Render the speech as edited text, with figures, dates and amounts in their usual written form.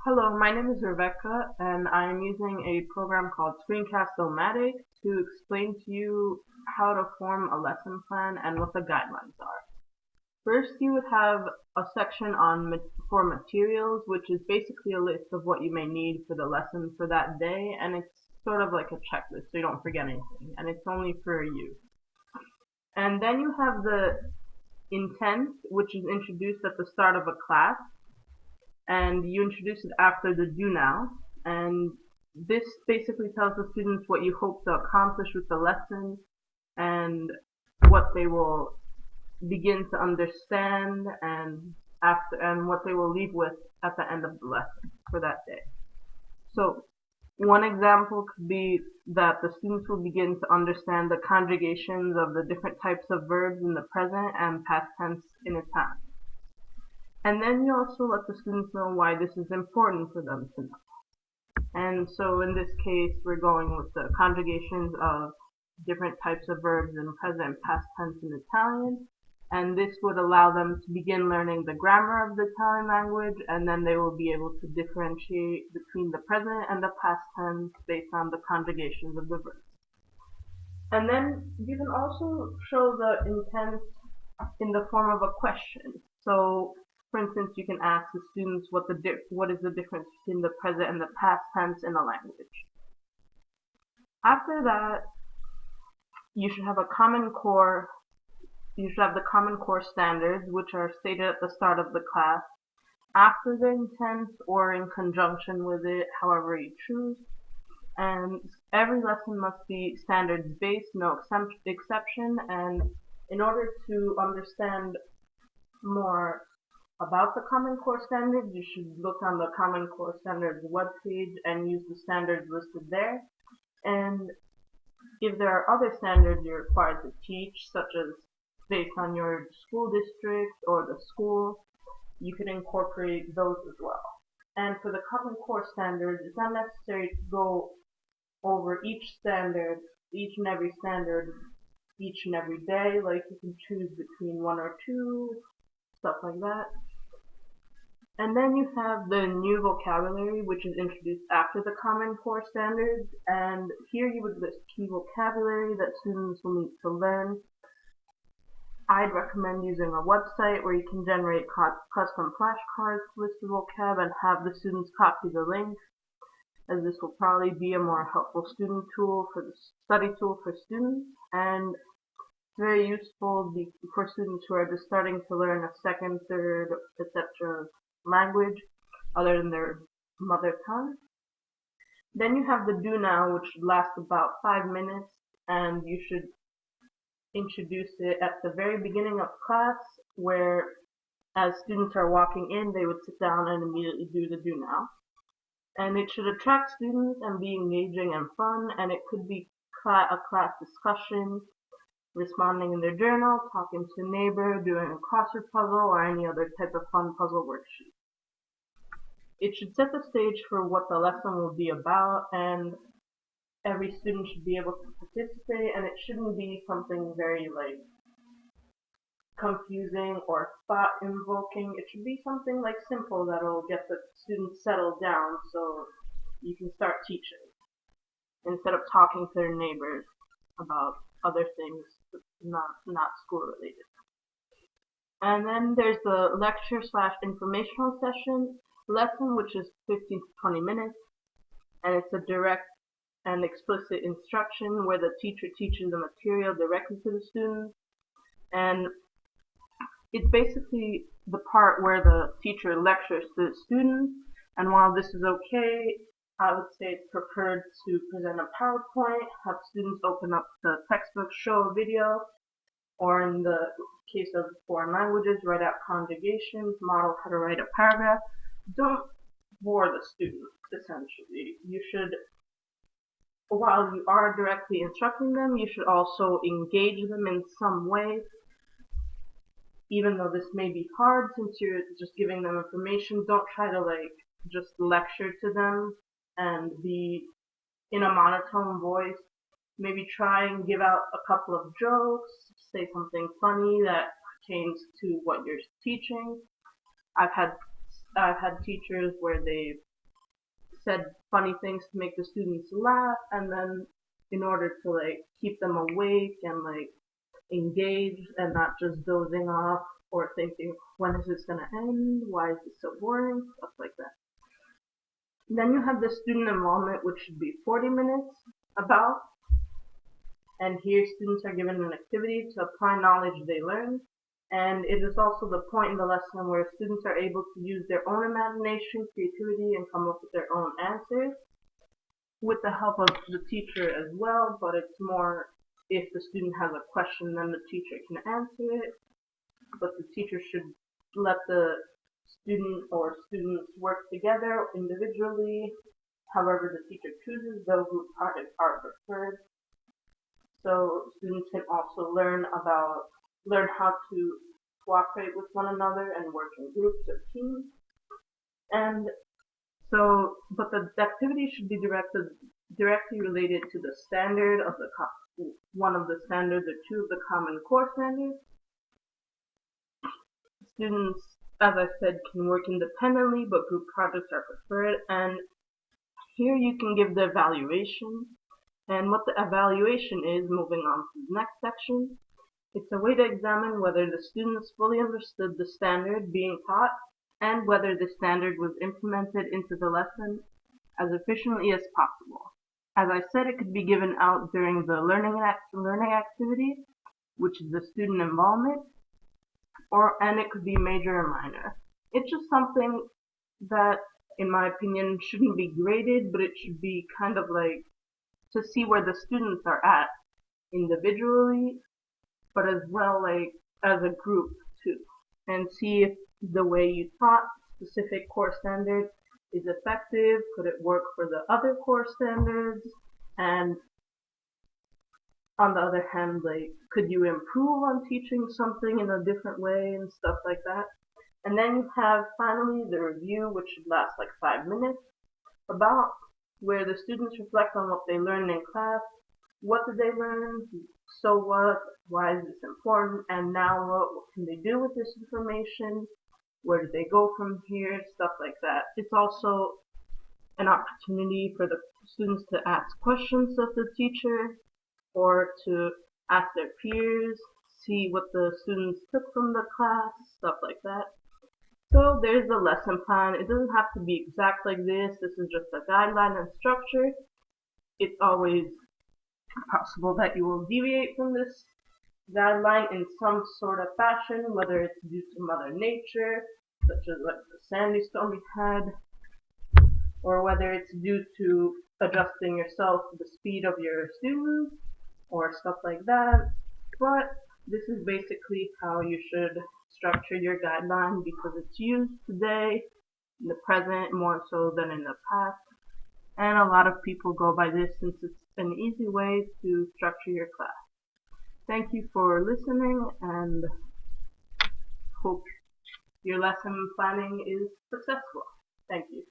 Hello, my name is Rebecca, and I'm using a program called Screencast to explain to you how to form a lesson plan and what the guidelines are. First, you would have a section for materials, which is basically a list of what you may need for the lesson for that day, and it's sort of like a checklist, so you don't forget anything, and it's only for you. And then you have the intent, which is introduced at the start of a class, and you introduce it after the do now. And this basically tells the students what you hope to accomplish with the lesson and what they will begin to understand and what they will leave with at the end of the lesson for that day. So one example could be that the students will begin to understand the conjugations of the different types of verbs in the present and past tense in Italian. And then you also let the students know why this is important for them to know. And so in this case, we're going with the conjugations of different types of verbs in present and past tense in Italian. And this would allow them to begin learning the grammar of the Italian language, and then they will be able to differentiate between the present and the past tense based on the conjugations of the verbs. And then you can also show the intent in the form of a question. So, for instance, you can ask the students what is the difference between the present and the past tense in a language. After that, you should have a common core. You should have the common core standards, which are stated at the start of the class, after the intent or in conjunction with it, however you choose. And every lesson must be standards based, no exception. And in order to understand more about the Common Core standards, you should look on the Common Core standards webpage and use the standards listed there. And if there are other standards you're required to teach, such as based on your school district or the school, you can incorporate those as well. And for the Common Core standards, it's not necessary to go over each and every standard, each and every day. Like you can choose between one or two, stuff like that. And then you have the new vocabulary, which is introduced after the Common Core standards. And here you would list key vocabulary that students will need to learn. I'd recommend using a website where you can generate custom flashcards to list the vocab and have the students copy the link, as this will probably be a more helpful study tool for students, and it's very useful for students who are just starting to learn a second, third, etc. language other than their mother tongue. Then you have the do now, which should last about 5 minutes, and you should introduce it at the very beginning of class, where as students are walking in, they would sit down and immediately do the do now. And it should attract students and be engaging and fun, and it could be a class discussion, responding in their journal, talking to a neighbor, doing a crossword puzzle, or any other type of fun puzzle worksheet. It should set the stage for what the lesson will be about, and every student should be able to participate, and it shouldn't be something very confusing or thought invoking. It should be something simple that'll get the students settled down so you can start teaching instead of talking to their neighbors about other things not school related. And then there's the lecture / informational lesson, which is 15 to 20 minutes, and it's a direct and explicit instruction where the teacher teaches the material directly to the students. And it's basically the part where the teacher lectures to the students, and while this is okay, I would say it's preferred to present a PowerPoint, have students open up the textbook, show a video, or in the case of foreign languages, write out conjugations, model how to write a paragraph. Don't bore the students, essentially. You should, while you are directly instructing them, you should also engage them in some way. Even though this may be hard since you're just giving them information, don't try to just lecture to them and be in a monotone voice. Maybe try and give out a couple of jokes, say something funny that pertains to what you're teaching. I've had teachers where they said funny things to make the students laugh, and then in order to like keep them awake and like engaged and not just dozing off or thinking, when is this gonna end? Why is this so boring? Stuff like that. Then you have the student involvement, which should be 40 minutes about, and here students are given an activity to apply knowledge they learned. And it is also the point in the lesson where students are able to use their own imagination, creativity, and come up with their own answers with the help of the teacher as well, but it's more if the student has a question, then the teacher can answer it, but the teacher should let the student or students work together individually. However, the teacher chooses, though group projects are preferred. So students can also learn how to cooperate with one another and work in groups or teams. And so, but the activity should be directly related to the standard of one of the standards or two of the Common Core standards. Students, as I said, can work independently, but group projects are preferred. And here you can give the evaluation. And what the evaluation is, moving on to the next section, it's a way to examine whether the students fully understood the standard being taught and whether the standard was implemented into the lesson as efficiently as possible. As I said, it could be given out during the learning activity, which is the student involvement, and it could be major or minor. It's just something that, in my opinion, shouldn't be graded, but it should be kind of like to see where the students are at individually, but as well like as a group too, and see if the way you taught specific core standard is effective. Could it work for the other core standards? And on the other hand, like, could you improve on teaching something in a different way and stuff like that? And then you have finally the review, which should last like 5 minutes, about where the students reflect on what they learned in class. What did they learn? So what? Why is this important? And now what can they do with this information? Where do they go from here? Stuff like that. It's also an opportunity for the students to ask questions of the teacher or to ask their peers, see what the students took from the class, stuff like that. So there's the lesson plan. It doesn't have to be exact like this. This is just a guideline and structure. It's always possible that you will deviate from this guideline in some sort of fashion, whether it's due to Mother Nature, such as like the sandy storm we had, or whether it's due to adjusting yourself to the speed of your students, or stuff like that. But this is basically how you should structure your guideline because it's used today, in the present, more so than in the past. And a lot of people go by this since it's an easy way to structure your class. Thank you for listening and hope your lesson planning is successful. Thank you.